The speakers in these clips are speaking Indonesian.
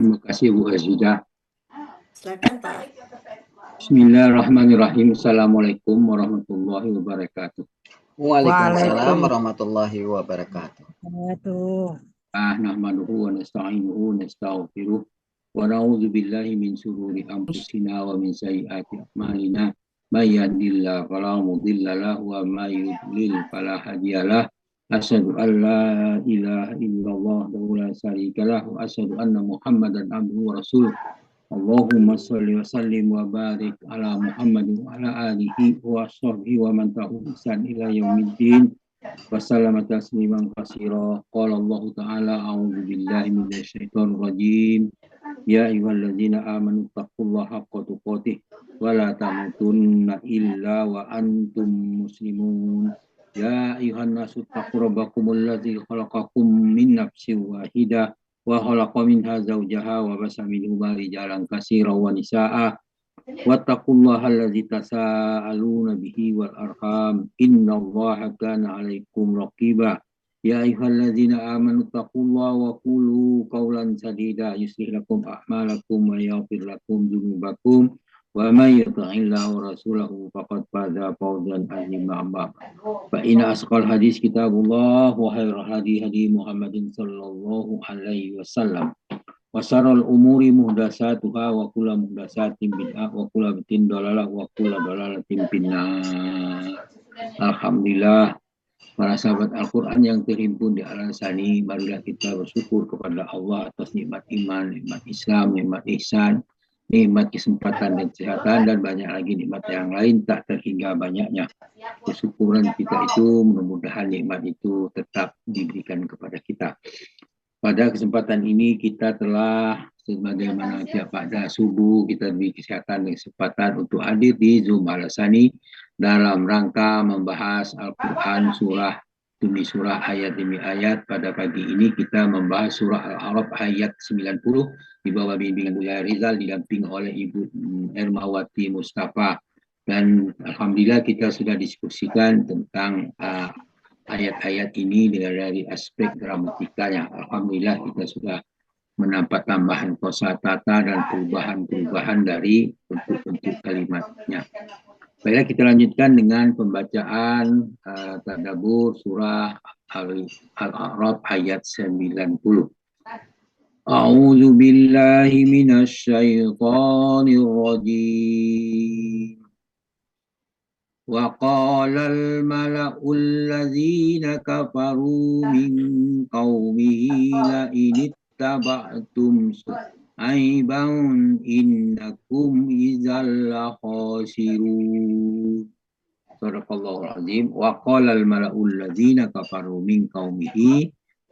Terima kasih Bu Aziza. Silakan Pak. Bismillahirrahmanirrahim. Assalamualaikum warahmatullahi wabarakatuh. Waalaikumsalam warahmatullahi wabarakatuh. Nahmaduhu wa nasta'inuhu wa nastaghfiruh wa na'udzu billahi min shururi anfusina wa min sayyiati a'malina. May yahdihillahu fala mudilla lahu wa may yudlil fala hadiyalah. Asyhadu an la ilaha illallah wa la syarika lahu wa asyhadu anna Muhammadan abduhu wa rasuluh. Allahumma sholli wa sallim wa barik ala Muhammad wa ala alihi wa sahbihi wa man tabi'ahum bi ihsan ila yaumiddin. Wassalamu tasliman katsira. Qala Allah Ta'ala a'udzu billahi minasy syaithanir rajim. Ya ayyuhalladzina amanu taqullaha haqqa tuqatih wa la tamutunna illa wa antum muslimun. Ya ayyuhan nasu taqu rabbakumul ladzi khalaqakum min nafsin wahidah wa khalaqa minha zawjaha wa basa minhuma rijalan katsiran wa nisaa'a wattaqullaha allazi tasaaluna bihi wal arham innallaha kana 'alaikum raqiba. Ya ayyuhalladzina amanu taqullaha wa qulu qawlan sadida yuslih lakum a'malakum wa yaghfir lakum dzunubakum wa may yuti'illaha wa rasulahu faqad faza fawzan 'azima. Fa inna asqal hadis kitabullah wa khairul hadi hadi Muhammadin sallallahu alaihi wasallam. Wa syarrul umuri muhdatsatuha wa kullu muhdatsatin bid'ah wa kullu bid'atin dhalalah wa kullu dhalalatin finnar. Alhamdulillah, para sahabat Al-Quran yang terhimpun di Al-Ansani, marilah kita bersyukur kepada Allah atas nikmat iman, nikmat Islam, nikmat ihsan, nikmat kesempatan dan kesehatan, dan banyak lagi nikmat yang lain tak terhingga banyaknya. Kesyukuran kita itu mudah-mudahan nikmat itu tetap diberikan kepada kita. Pada kesempatan ini kita telah sebagaimana tiap pada subuh kita diberi kesehatan dan kesempatan untuk hadir di Zoom Al-Ansani dalam rangka membahas Al-Quran surah demi surah, ayat demi ayat. Pada pagi ini kita membahas surah Al-A'raf ayat 90 di bawah bimbingan Buya Rizal didampingi oleh Ibu Ermawati Mustafa. Dan alhamdulillah kita sudah diskusikan tentang ayat-ayat ini dari aspek gramatikanya. Alhamdulillah kita sudah mendapat tambahan kosakata dan perubahan-perubahan dari bentuk-bentuk kalimatnya. Baiklah, kita lanjutkan dengan pembacaan tadabbur surah Al-A'raf ayat 90. A'udzu billahi minasy syaithanir rajim. وقال الملأ الذين كفروا من قومه لئن اتبعتم شعيبا إنكم إذا لخاسرون. Sadaqallahul azim. وقال الملأ الذين كفروا من قومه,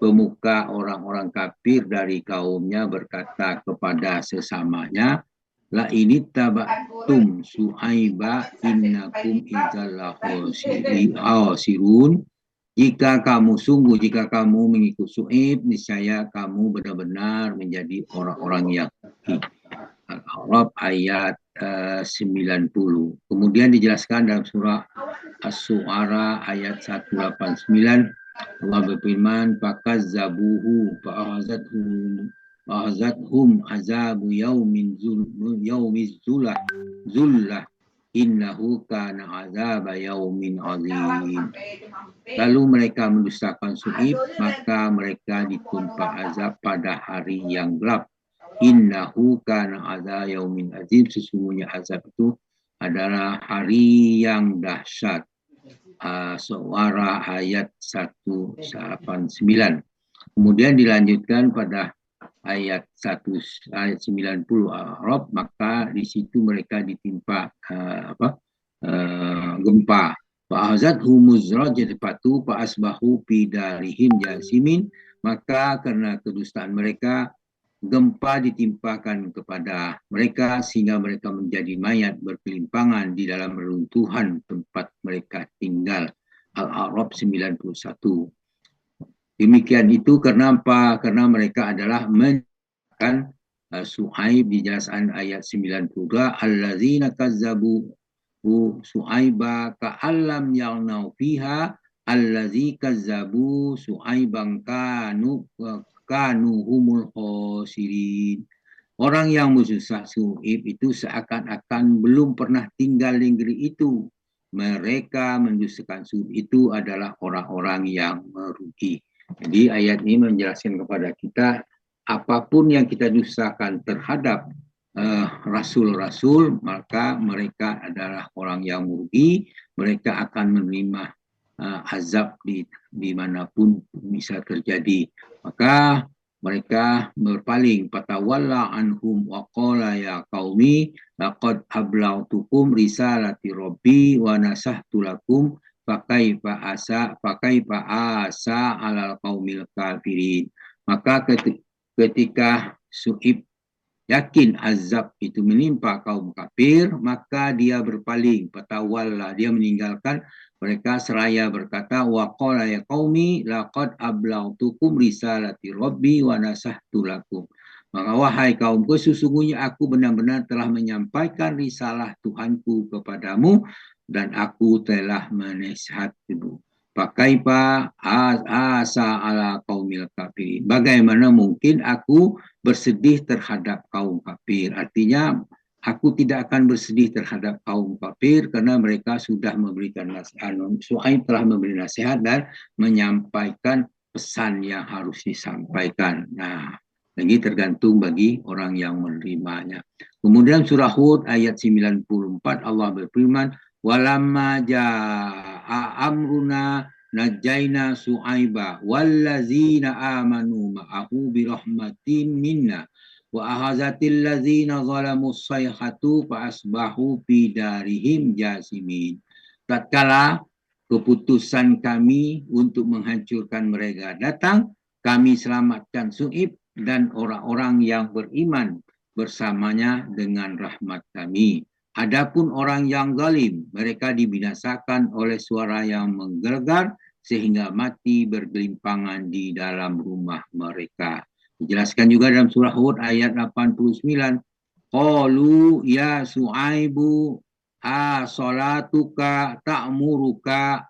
pemuka orang-orang kafir dari kaumnya berkata kepada sesamanya, la ini tabatum Syuaiba innakum idzal khasirun. Jika kamu mengikut Syuaib, niscaya kamu benar-benar menjadi orang-orang yang rugi. Al-A'raf ayat 90. Kemudian dijelaskan dalam surah Asy-Syu'ara ayat 189. Allah berfirman, fakazzabuhu fa'azathum azabu yaumiz zullah innahu kana azaba yaumin azim. Lalu mereka mendustakan Syuaib, maka mereka ditimpa azab pada hari yang gelap. Innahu kana azaba yaumin azim, sesungguhnya azab itu adalah hari yang dahsyat. Suara ayat 189. Kemudian dilanjutkan pada ayat 90 Arab, maka di situ mereka ditimpa gempa. Fa'azathumuz rajfatu fa'asbahu bidarihim jasimin, maka karena kedustaan mereka gempa ditimpakan kepada mereka sehingga mereka menjadi mayat berkelimpangan di dalam reruntuhan tempat mereka tinggal. Al-A'raf 91. Demikian itu karena apa? Karena mereka adalah menjelaskan Syuaib di jelasan ayat 92, allazina kazzabu Syuaiba ka'allam yaghnau fiha allazi kazzabu Syuaiban kanu humul khasirin. Orang yang bersusah Su'ib itu seakan-akan belum pernah tinggal di negeri itu. Mereka mendustakan Su'ib itu adalah orang-orang yang merugi. Jadi ayat ini menjelaskan kepada kita apapun yang kita dustakan terhadap rasul-rasul, maka mereka adalah orang yang merugi. Mereka akan menerima azab dimanapun bisa terjadi. Maka mereka berpaling, fatawalla anhum wa qala ya qaumi laqad ablagtukum risalati rabbi wa nasahtu lakum fakaifa asa alal qaumil kafirin. Maka ketika Su'ib yakin azab itu menimpa kaum kafir, maka dia berpaling, fatawalla, dia meninggalkan mereka seraya berkata, wa qala ya qaumi laqad ablagtukum risalati rabbi wa nasahtu lakum. Maka wahai kaumku, sesungguhnya aku benar-benar telah menyampaikan risalah Tuhanku kepadamu dan aku telah menasihatimu. Pakaipa asa ala qaumil kafirin. Bagaimana mungkin aku bersedih terhadap kaum kafir? Artinya aku tidak akan bersedih terhadap kaum kafir karena mereka sudah memberikan nasihat. Su'aib telah memberi nasihat dan menyampaikan pesan yang harus disampaikan. Nah, lagi tergantung bagi orang yang menerimanya. Kemudian surah Hud ayat 94 Allah berfirman, walamma jaa amruna najjaina su'aiba wallazina amanu ma'ahu birahmatin minna wa ahazatil ladzina zalamus sayhatu fa asbahu fi darihim jasimin. Tatkala keputusan kami untuk menghancurkan mereka datang, kami selamatkan Su'ib dan orang-orang yang beriman bersamanya dengan rahmat kami. Adapun orang yang zalim, mereka dibinasakan oleh suara yang menggelegar sehingga mati bergelimpangan di dalam rumah mereka. Dijelaskan juga dalam surah Hud ayat 89. Qalu ya Su'aibu salatuka ta'muruka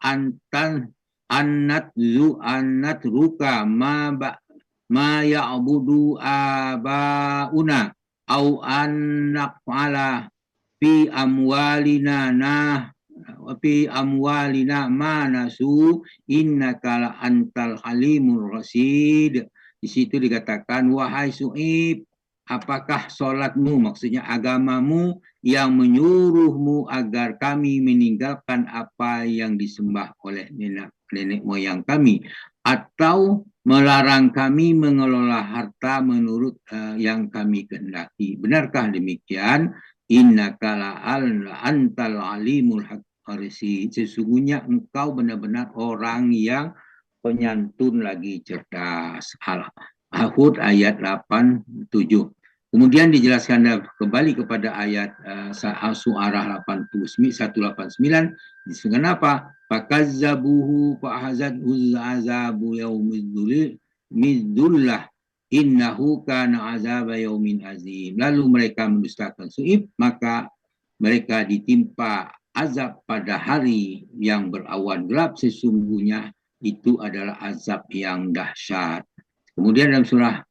annatruka ma ya'budu abauna au annaqala fi amwalina ma nasu innaka la antal halimur rasid. Di situ dikatakan, wahai Su'ib, apakah solatmu, maksudnya agamamu, yang menyuruhmu agar kami meninggalkan apa yang disembah oleh nenek moyang kami, atau melarang kami mengelola harta menurut yang kami kehendaki? Benarkah demikian? Innaka antal alimul hakim. Sesungguhnya engkau benar-benar orang yang penyantun lagi cerdas. Hud ayat 87. Kemudian dijelaskan kembali kepada ayat Su'arah 189. Disebutkan apa? Fakazzabuhu fa'ahazadhu azabu yaumidullah innahu kana azaba yaumin azim. Lalu mereka mendustakan Su'ib, maka mereka ditimpa azab pada hari yang berawan gelap, sesungguhnya itu adalah azab yang dahsyat. Kemudian dalam surah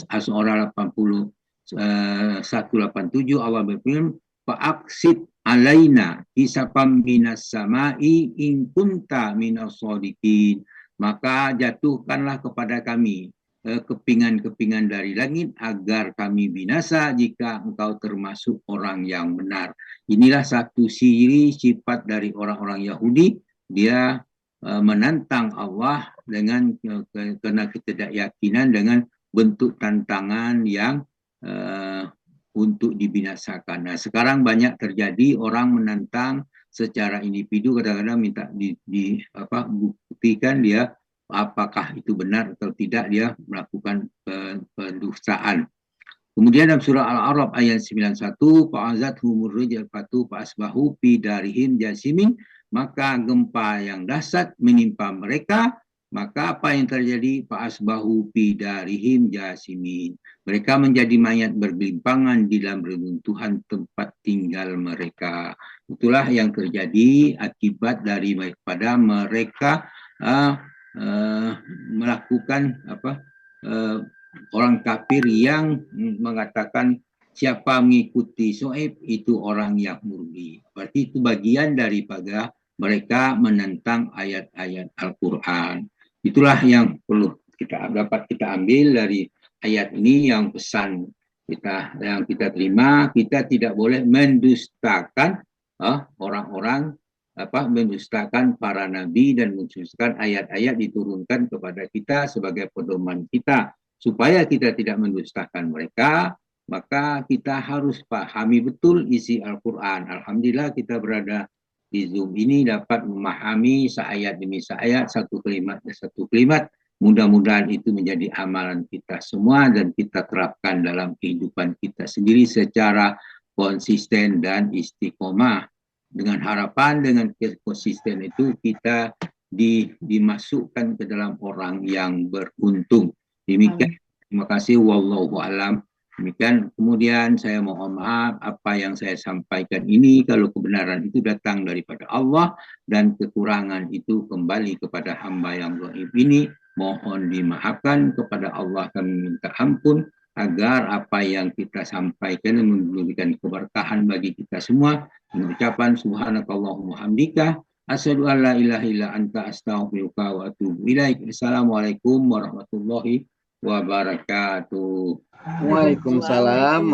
As-Surah 187 Allah berfirman, fa'aqsid alaina hisabam minas sama'i in kunta minas shodiqin. Maka jatuhkanlah kepada kami kepingan-kepingan dari langit agar kami binasa jika engkau termasuk orang yang benar. Inilah satu ciri sifat dari orang-orang Yahudi. Dia menantang Allah dengan karena ketidakyakinan dengan bentuk tantangan yang untuk dibinasakan. Nah, sekarang banyak terjadi orang menantang secara individu, kadang-kadang minta buktikan dia apakah itu benar atau tidak, dia melakukan pendustaan. Kemudian dalam surah Al-A'raf ayat 91, fa'azathumur rijfatu fa'asbahu fi darihim jasimin. Maka gempa yang dahsyat menimpa mereka, maka apa yang terjadi? Fa'asbahu fi darihim jasimin. Mereka menjadi mayat bergelimpangan di dalam reruntuhan tempat tinggal mereka. Itulah yang terjadi akibat daripada mereka melakukan orang kafir yang mengatakan siapa mengikuti Shu'aib itu orang yang murni. Berarti itu bagian daripada mereka menentang ayat-ayat Al-Quran. Itulah yang perlu dapat kita ambil dari ayat ini, yang pesan yang kita terima. Kita tidak boleh mendustakan orang-orang, mendustakan para nabi dan mendustakan ayat-ayat diturunkan kepada kita sebagai pedoman kita. Supaya kita tidak mendustakan mereka, maka kita harus pahami betul isi Al-Quran. Alhamdulillah kita berada di Zoom ini dapat memahami seayat demi seayat, satu kalimat demi satu kalimat. Mudah-mudahan itu menjadi amalan kita semua dan kita terapkan dalam kehidupan kita sendiri secara konsisten dan istiqomah. Dengan harapan dengan konsisten itu kita dimasukkan ke dalam orang yang beruntung. Demikian, terima kasih. Wallahu a'lam. Demikian. Kemudian saya mohon maaf apa yang saya sampaikan ini kalau kebenaran itu datang daripada Allah dan kekurangan itu kembali kepada hamba yang gaib ini. Mohon dimaafkan kepada Allah, kami minta ampun agar apa yang kita sampaikan memberikan keberkahan bagi kita semua. Mengucapkan subhanakallahumma hamdika asyhadu an la ilaha illa anta astaghfiruka wa atubu ilaik. Assalamualaikum warahmatullahi wabarakatuh. Waalaikumsalam.